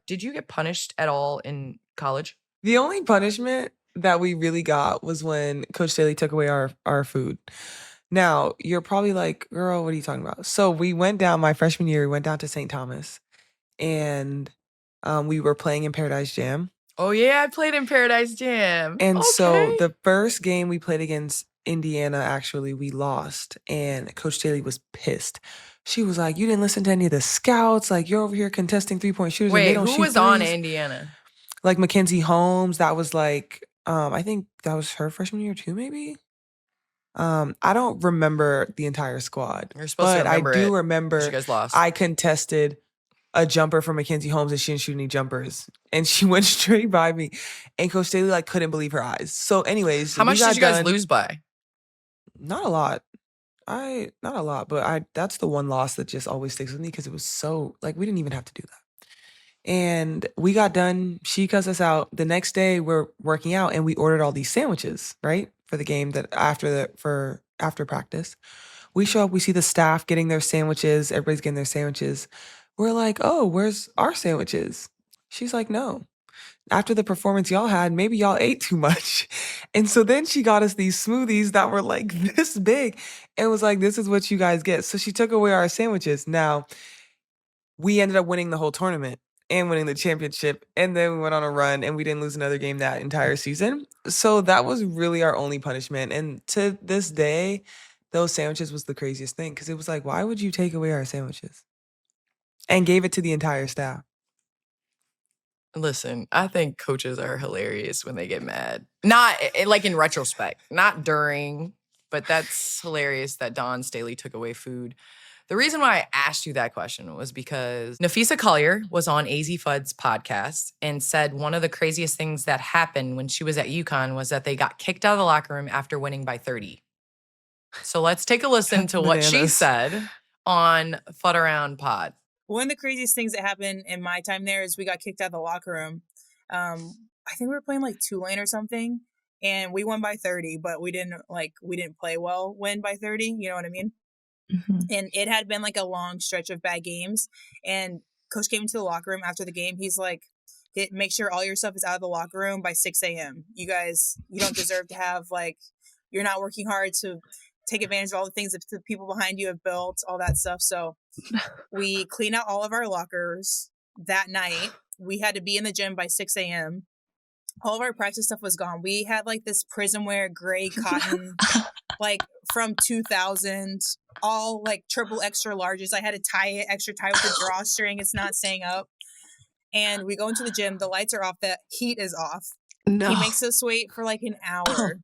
did you get punished at all in college? The only punishment that we really got was when Coach Staley took away our food. Now, you're probably like, girl, what are you talking about? So we went down my freshman year, we went down to St. Thomas and we were playing in Paradise Jam. Oh, yeah, I played in Paradise Jam. And so Okay. the first game we played against Indiana, actually, we lost. And Coach Staley was pissed. She was like, you didn't listen to any of the scouts. Like, you're over here contesting three-point shooters and they Wait, don't who shoot was on threes. Indiana? Like Mackenzie Holmes, that was like, I think that was her freshman year too, maybe. I don't remember the entire squad, You're supposed to but I remember it, do 'cause remember you guys lost. I contested a jumper from Mackenzie Holmes and she didn't shoot any jumpers. And she went straight by me. And Coach Staley like couldn't believe her eyes. So anyways, How we much got did you guys done. lose by? Not a lot. Not a lot, but that's the one loss that just always sticks with me because it was so like we didn't even have to do that. And we got done. She cussed us out. The next day we're working out and we ordered all these sandwiches, right? For the game that after practice. We show up, we see the staff getting their sandwiches, everybody's getting their sandwiches. We're like, oh, where's our sandwiches? She's like, no. After the performance y'all had, maybe y'all ate too much. And so then she got us these smoothies that were like this big and was like, this is what you guys get. So she took away our sandwiches. Now, we ended up winning the whole tournament and winning the championship. And then we went on a run and we didn't lose another game that entire season. So that was really our only punishment. And to this day, those sandwiches was the craziest thing because it was like, why would you take away our sandwiches? And gave it to the entire staff. Listen, I think coaches are hilarious when they get mad. Not like in retrospect, not during, but that's hilarious that Don Staley took away food. The reason why I asked you that question was because Napheesa Collier was on AZ Fudd's podcast and said one of the craziest things that happened when she was at UConn was that they got kicked out of the locker room after winning by 30. So let's take a listen That's to what she bananas. said on Fud Around Pod. One of the craziest things that happened in my time there is we got kicked out of the locker room. I think we were playing like Tulane or something, and we won by 30, but we didn't play well win by 30. You know what I mean? Mm-hmm. And it had been like a long stretch of bad games. And coach came into the locker room after the game. He's like, make sure all your stuff is out of the locker room by 6 a.m. You guys, you don't deserve to have like, you're not working hard to take advantage of all the things that the people behind you have built, all that stuff. So we clean out all of our lockers that night. We had to be in the gym by 6 a.m. All of our practice stuff was gone. We had like this prison wear gray cotton, like from 2000, all like triple extra larges. I had to tie it extra tight with a drawstring. It's not staying up. And we go into the gym. The lights are off. The heat is off. No. He makes us wait for like an hour.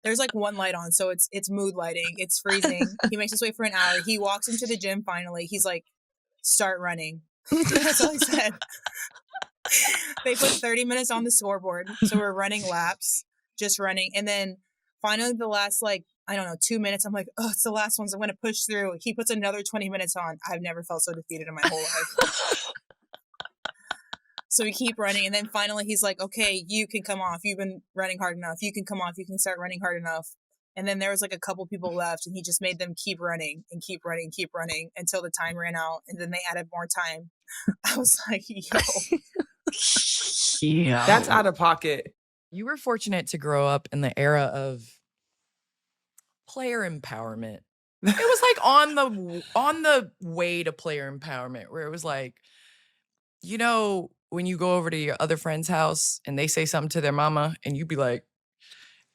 There's like one light on, so it's mood lighting. It's freezing. He makes us wait for an hour. He walks into the gym finally. He's like, start running. That's all he said. They put 30 minutes on the scoreboard. So we're running laps, just running. And then finally the last, like, I don't know, 2 minutes, I'm like, oh, it's the last one. So I'm going to push through. He puts another 20 minutes on. I've never felt so defeated in my whole life. So we keep running. And then finally he's like, okay, you can come off. You've been running hard enough. You can come off. You can start running hard enough. And then there was like a couple people left and he just made them keep running and keep running, until the time ran out. And then they added more time. I was like, yo. Yeah. That's out of pocket. You were fortunate to grow up in the era of player empowerment. It was like on the way to player empowerment where it was like, you know, when you go over to your other friend's house and they say something to their mama and you be like,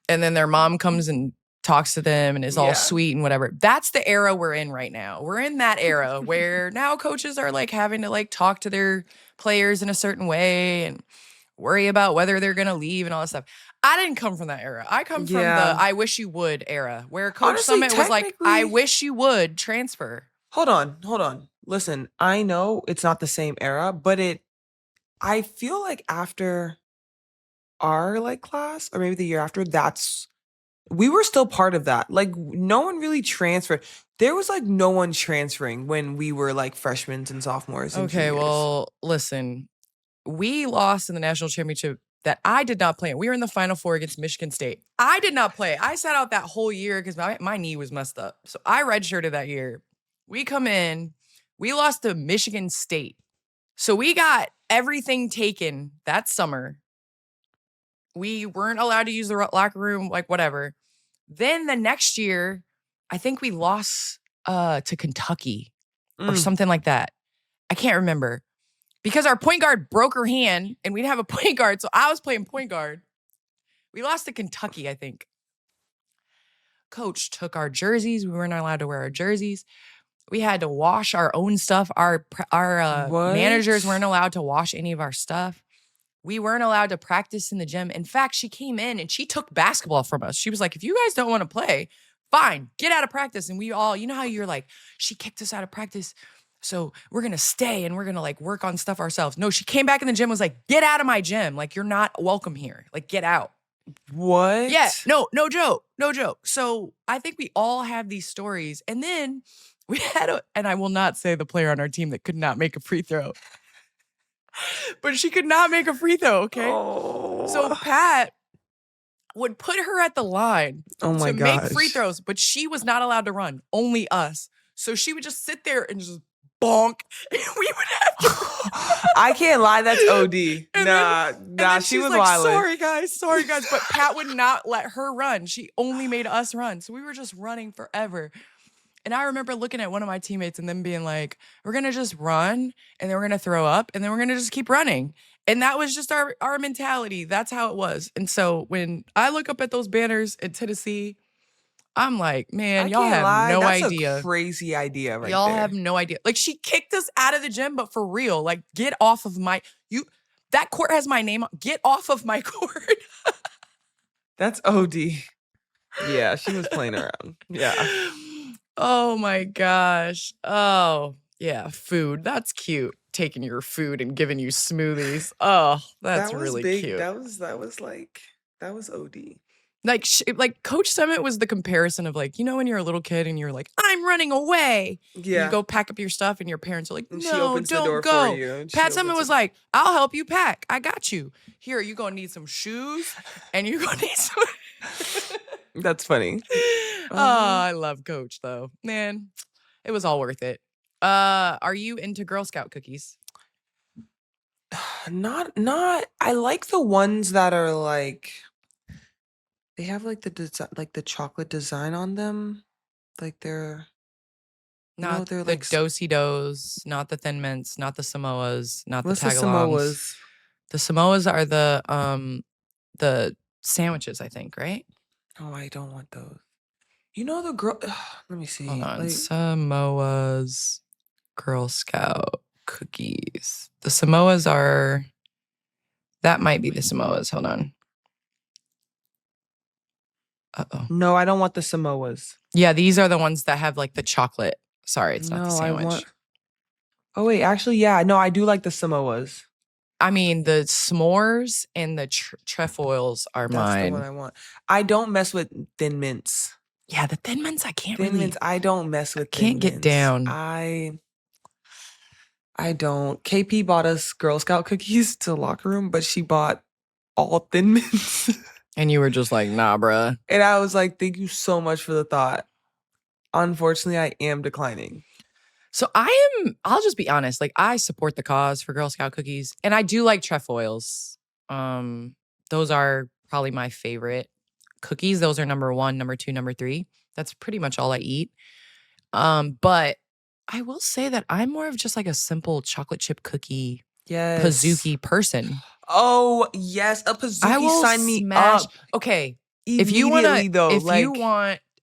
and then their mom comes and talks to them and is all sweet and whatever. That's the era we're in right now. We're in that era where now coaches are like having to like talk to their players in a certain way and worry about whether they're going to leave and all that stuff. I didn't come from that era. I come from the I wish you would era where Coach Summitt was like, I wish you would transfer. Hold on. Listen, I know it's not the same era, but I feel like after our like class or maybe the year after, we were still part of that. Like no one really transferred. There was like no one transferring when we were like freshmen and sophomores. And okay, juniors. well, listen, we lost in the national championship that I did not play in. We were in the Final Four against Michigan State. I did not play. I sat out that whole year because my knee was messed up. So I redshirted that year. We come in, we lost to Michigan State. So we got everything taken that summer. We weren't allowed to use the locker room, like whatever. Then the next year, I think we lost to Kentucky or something like that. I can't remember. Because our point guard broke her hand and we didn't have a point guard. So I was playing point guard. We lost to Kentucky, I think. Coach took our jerseys. We weren't allowed to wear our jerseys. We had to wash our own stuff. Our managers weren't allowed to wash any of our stuff. We weren't allowed to practice in the gym. In fact, she came in and she took basketball from us. She was like, if you guys don't want to play, fine, get out of practice. And we all, you know how you're like, she kicked us out of practice, so we're going to stay and we're going to like work on stuff ourselves. No, she came back in the gym, was like, get out of my gym. Like, you're not welcome here. Like, get out. What? Yeah, no joke. So I think we all have these stories. And then we had and I will not say the player on our team that could not make a free throw. But she could not make a free throw, okay? Oh. So Pat would put her at the line to make free throws, but she was not allowed to run, only us. So she would just sit there and just bonk, and we would have to I can't lie, that's OD. Nah, she was like, wildin'. Sorry guys, but Pat would not let her run. She only made us run. So we were just running forever. And I remember looking at one of my teammates and them being like, we're going to just run and then we're going to throw up and then we're going to just keep running. And that was just our mentality. That's how it was. And so when I look up at those banners in Tennessee, I'm like, man, y'all have no idea. That's a crazy idea right y'all there. have no idea. Like, she kicked us out of the gym, but for real, like, get off of that court has my name on. Get off of my court. That's OD. Yeah, she was playing around. Yeah. Oh my gosh. Oh, yeah, food. That's cute. Taking your food and giving you smoothies. Oh, that's really cute. That was OD. Like Coach Summitt was the comparison of like, you know, when you're a little kid and you're like, I'm running away. Yeah. You go pack up your stuff and your parents are like, And no, she opens don't the door go. for you. Pat Summitt was like, I'll help you pack. I got you. Here, you're going to need some shoes and you're going to need some. That's funny. Oh, I love Coach though. Man, it was all worth it. Are you into Girl Scout cookies? Not. I like the ones that are like, they have like the chocolate design on them. Like they're Not they're the like Do-si-dos, not the Thin Mints, not the Samoas, not what's the the Tagalongs. Samoas? The Samoas are the sandwiches, I think, right? Oh, I don't want those. You know the girl. Let me see. Hold on. Like, Samoas, Girl Scout cookies. The Samoas are. That might be the Samoas. Hold on. Uh-oh. no, I don't want the Samoas. Yeah, these are the ones that have like the chocolate. Sorry, it's not the sandwich. Oh wait, actually, yeah, no, I do like the Samoas. I mean, the s'mores and the trefoils are That's mine. the one I want. I don't mess with Thin Mints. Yeah, the Thin Mints I can't Thin really. Mints, I don't mess with. Can't get down. I don't. KP bought us Girl Scout cookies to the locker room, but she bought all Thin Mints. And you were just like, nah, bruh. And I was like, thank you so much for the thought. Unfortunately, I am declining. So I'll just be honest. Like, I support the cause for Girl Scout cookies. And I do like trefoils. Those are probably my favorite cookies. Those are number 1, number 2, number 3. That's pretty much all I eat. But I will say that I'm more of just like a simple chocolate chip cookie Pizookie person. Oh, yes. A Pizookie, I will sign me smash. up. Okay. If you want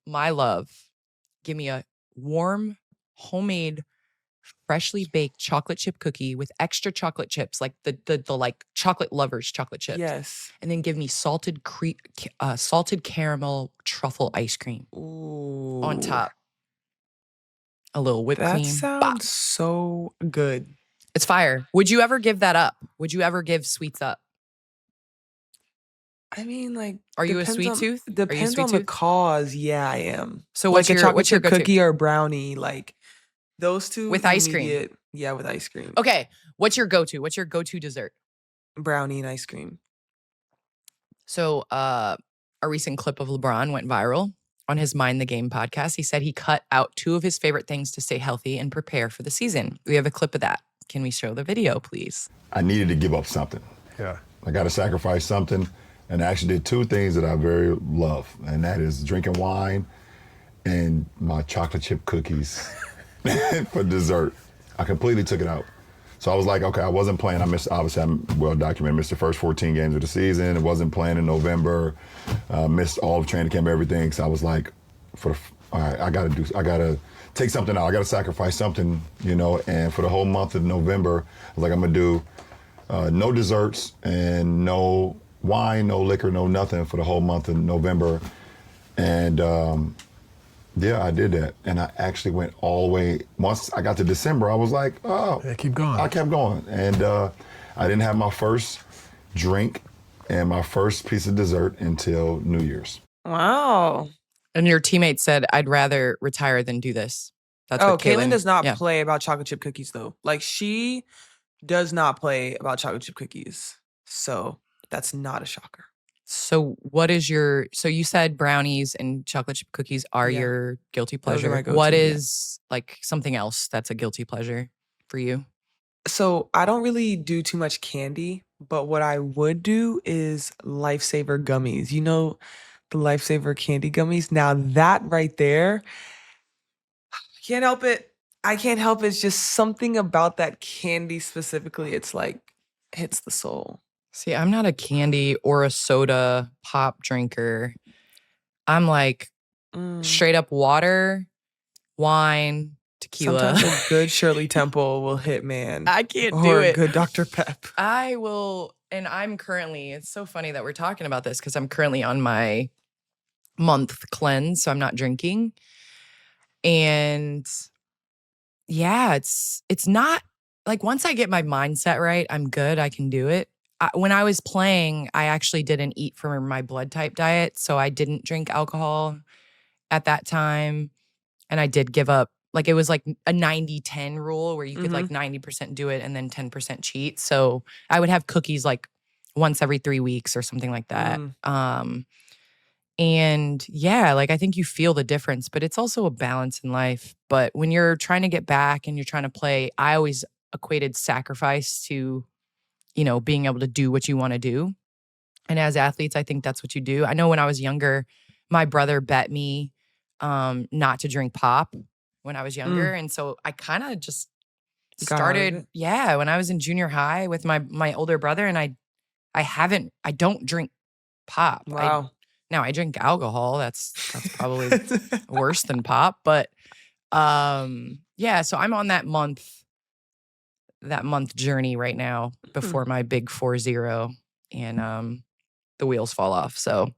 my love, give me a warm, homemade, freshly baked chocolate chip cookie with extra chocolate chips, like the like chocolate lovers chocolate chips. Yes. And then give me salted caramel truffle ice cream on top. A little whipped cream. That sounds so good. It's fire. Would you ever give that up? Would you ever give sweets up? I mean, like, are you a sweet tooth? Depends on the cause. Yeah, I am. So like what's your go-to? Cookie or brownie? Like those two with ice cream. Yeah, with ice cream. Okay, what's your go-to? What's your go-to dessert? Brownie and ice cream. So, a recent clip of LeBron went viral on his Mind the Game podcast. He said he cut out 2 of his favorite things to stay healthy and prepare for the season. We have a clip of that. Can we show the video, please? I needed to give up something. Yeah. I got to sacrifice something. And I actually did two things that I very love, and that is drinking wine and my chocolate chip cookies for dessert. I completely took it out. So I was like, okay, I wasn't playing. Obviously, I'm well documented, missed the first 14 games of the season. I wasn't playing in November, missed all of training camp, everything. So I was like, all right, I gotta take something out. I gotta sacrifice something, and for the whole month of November, I was like, I'm gonna do no desserts and no wine, no liquor, no nothing for the whole month of November. And yeah, I did that. And I actually went all the way. Once I got to December, I was like, oh. Yeah, keep going. I kept going. And I didn't have my first drink and my first piece of dessert until New Year's. Wow. And your teammate said, I'd rather retire than do this. That's what Caitlin does not yeah. play about chocolate chip cookies, though. Like, she does not play about chocolate chip cookies. So that's not a shocker. So so you said brownies and chocolate chip cookies are Yeah. your guilty Those are pleasure. my go-to, What yeah. is like something else that's a guilty pleasure for you? So I don't really do too much candy, but what I would do is Lifesaver gummies. You know, the Lifesaver candy gummies? Now that right there, can't help it. I can't help it. It's just something about that candy specifically. It's like, hits the soul. See, I'm not a candy or a soda pop drinker. I'm like straight up water, wine, tequila. Sometimes a good Shirley Temple will hit, man. I can't or do a it. good Dr. Pep. I will, and I'm currently, it's so funny that we're talking about this because I'm currently on my month cleanse, so I'm not drinking. And yeah, it's not like once I get my mindset right, I'm good. I can do it. When I was playing, I actually didn't eat for my blood type diet, so I didn't drink alcohol at that time. And I did give up, like it was like a 90-10 rule where you could like 90% do it and then 10% cheat. So I would have cookies like once every 3 weeks or something like that. And yeah, like I think you feel the difference, but it's also a balance in life. But when you're trying to get back and you're trying to play, I always equated sacrifice to, being able to do what you want to do. And as athletes, I think that's what you do. I know when I was younger, my brother bet me not to drink pop when I was younger. And so I kind of just started, when I was in junior high with my older brother, and I don't drink pop. Wow. Now I drink alcohol. That's probably worse than pop. But yeah, so I'm on that month journey right now before my big 4-0 and the wheels fall off. So